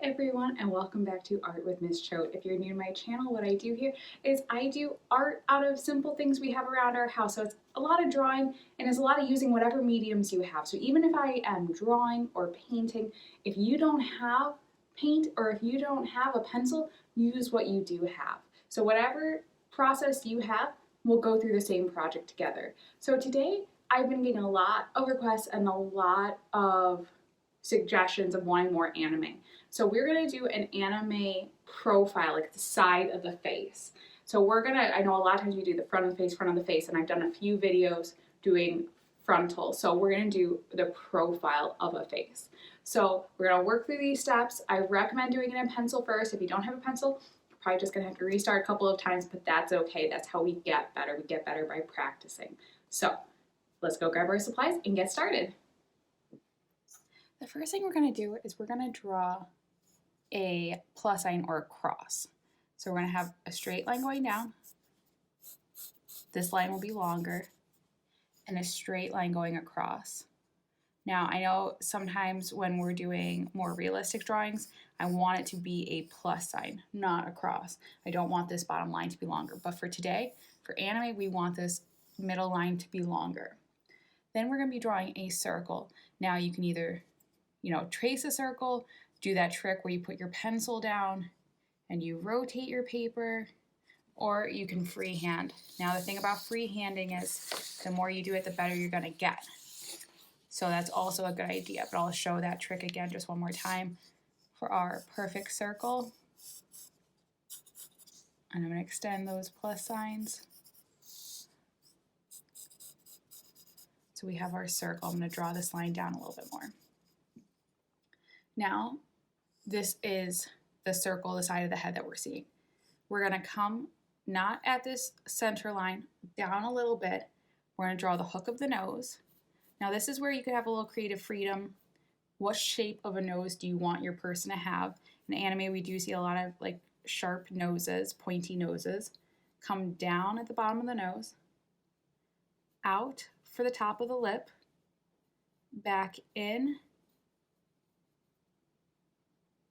everyone, and welcome back to Art with Miss Choate. If you're new to my channel, what I do here is I do art out of simple things we have around our house. So it's a lot of drawing and it's a lot of using whatever mediums you have. So even if I am drawing or painting, if you don't have paint or if you don't have a pencil, use what you do have. So whatever process you have, we'll go through the same project together. So today I've been getting a lot of requests and a lot of suggestions of wanting more anime. So we're gonna do an anime profile, like the side of the face. So I know a lot of times we do the front of the face, and I've done a few videos doing frontal. So we're gonna do the profile of a face. So we're gonna work through these steps. I recommend doing it in pencil first. If you don't have a pencil, you're probably just gonna have to restart a couple of times, but that's okay. That's how we get better. We get better by practicing. So let's go grab our supplies and get started. The first thing we're going to do is we're going to draw a plus sign or a cross. So we're going to have a straight line going down. This line will be longer, and a straight line going across. Now, I know sometimes when we're doing more realistic drawings, I want it to be a plus sign, not a cross. I don't want this bottom line to be longer. But for today, for anime, we want this middle line to be longer. Then we're going to be drawing a circle. Now, you can either trace a circle, do that trick where you put your pencil down and you rotate your paper, or you can freehand. Now the thing about freehanding is the more you do it, the better you're gonna get. So that's also a good idea, but I'll show that trick again just one more time for our perfect circle. And I'm gonna extend those plus signs. So we have our circle. I'm gonna draw this line down a little bit more. Now, this is the circle, the side of the head that we're seeing. We're gonna come not at this center line, down a little bit. We're gonna draw the hook of the nose. Now this is where you could have a little creative freedom. What shape of a nose do you want your person to have? In anime, we do see a lot of like sharp noses, pointy noses. Come down at the bottom of the nose, out for the top of the lip, back in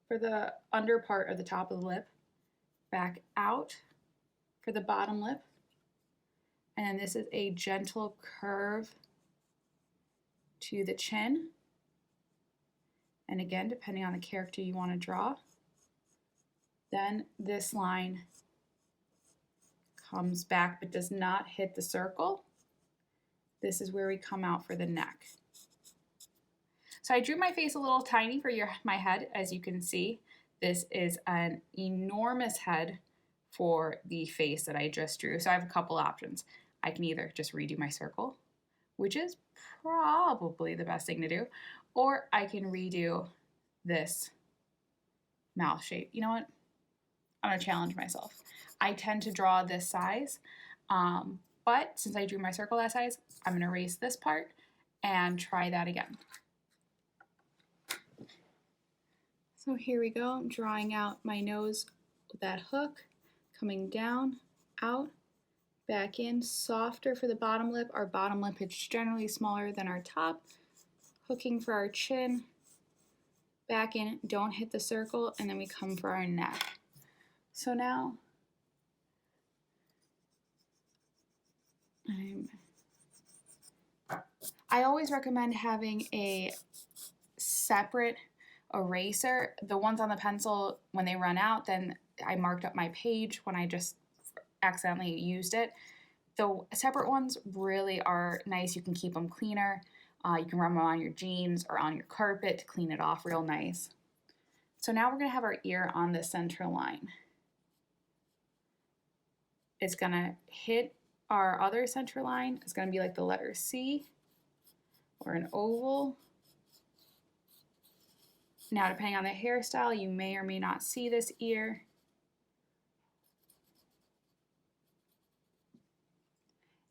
for the under part of the top of the lip, back out for the bottom lip, and then this is a gentle curve to the chin. And again, depending on the character you want to draw, then this line comes back but does not hit the circle. This is where we come out for the neck. So I drew my face a little tiny for my head, as you can see. This is an enormous head for the face that I just drew. So I have a couple options. I can either just redo my circle, which is probably the best thing to do, or I can redo this mouth shape. You know what? I'm gonna challenge myself. I tend to draw this size, but since I drew my circle that size, I'm gonna erase this part and try that again. So here we go, I'm drawing out my nose with that hook, coming down, out, back in, softer for the bottom lip. Our bottom lip is generally smaller than our top. Hooking for our chin, back in, don't hit the circle, and then we come for our neck. So now, I always recommend having a separate eraser. The ones on the pencil, when they run out, then I marked up my page when I just accidentally used it. The separate ones really are nice. You can keep them cleaner. You can rub them on your jeans or on your carpet to clean it off real nice. So now we're gonna have our ear on the center line. It's gonna hit our other center line. It's gonna be like the letter C or an oval. Now, depending on the hairstyle, you may or may not see this ear.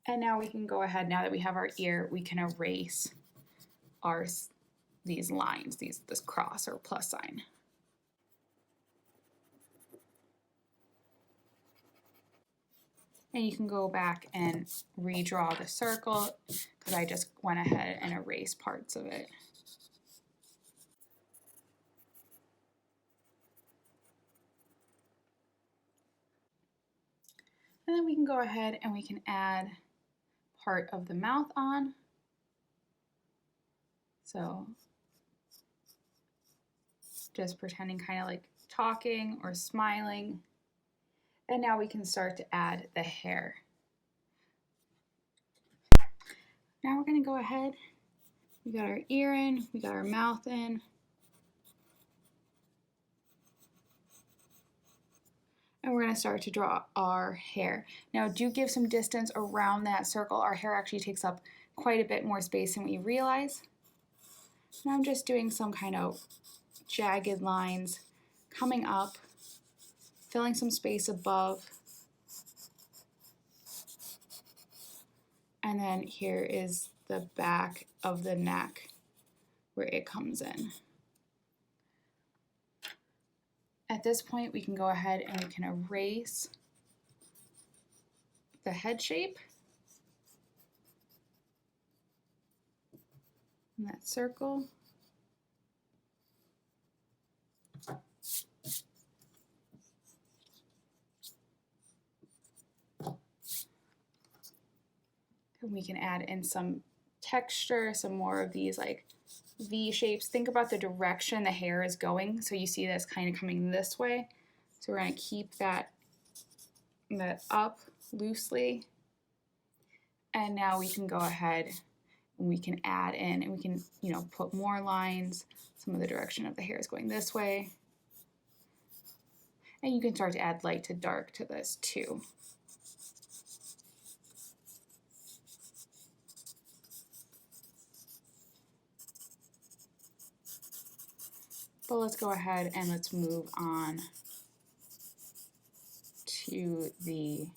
And now we can go ahead, now that we have our ear, we can erase these lines, this cross or plus sign. And you can go back and redraw the circle because I just went ahead and erased parts of it. And then we can go ahead and we can add part of the mouth on. So just pretending kind of like talking or smiling. And now we can start to add the hair. Now we're going to go ahead, we got our ear in, we got our mouth in. And we're going to start to draw our hair. Now do give some distance around that circle. Our hair actually takes up quite a bit more space than we realize. And I'm just doing some kind of jagged lines coming up, filling some space above. And then here is the back of the neck where it comes in. At this point, we can go ahead and we can erase the head shape in that circle. And we can add in some texture, some more of these like V shapes. Think about the direction the hair is going. So you see this kind of coming this way. So we're going to keep that up loosely. And now we can go ahead and we can add in and we can, put more lines. Some of the direction of the hair is going this way. And you can start to add light to dark to this too. But let's go ahead and let's move on to the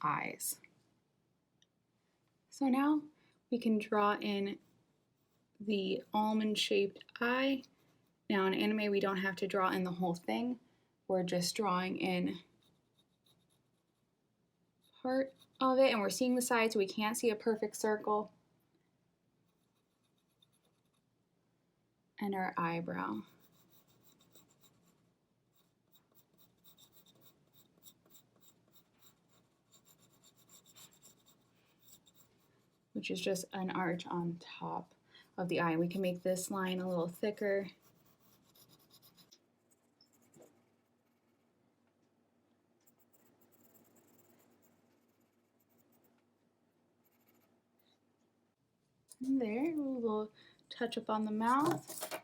eyes. So now we can draw in the almond-shaped eye. Now in anime, we don't have to draw in the whole thing. We're just drawing in part of it, and we're seeing the side, so we can't see a perfect circle. And our eyebrow. Which is just an arch on top of the eye. We can make this line a little thicker. And there, a little touch up on the mouth.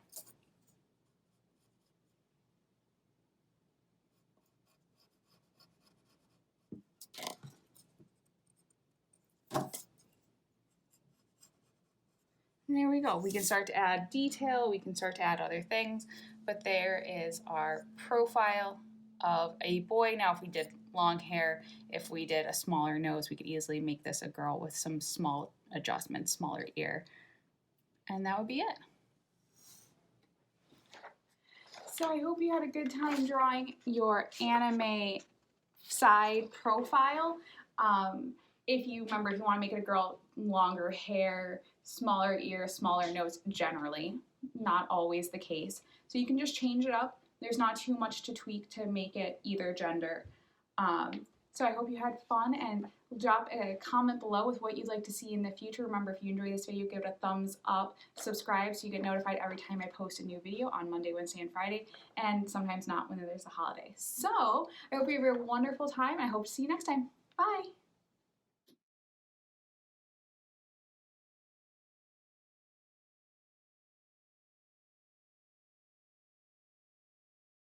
And there we go. We can start to add detail, we can start to add other things, but there is our profile of a boy. Now if we did long hair, if we did a smaller nose, we could easily make this a girl with some small adjustments, smaller ear. And that would be it. So I hope you had a good time drawing your anime side profile. If you want to make it a girl, longer hair, smaller ear, smaller nose, generally, not always the case. So you can just change it up. There's not too much to tweak to make it either gender. So I hope you had fun, and drop a comment below with what you'd like to see in the future. Remember, if you enjoyed this video, give it a thumbs up, subscribe so you get notified every time I post a new video on Monday, Wednesday, and Friday, and sometimes not when there's a holiday. So I hope you have a wonderful time. I hope to see you next time. Bye!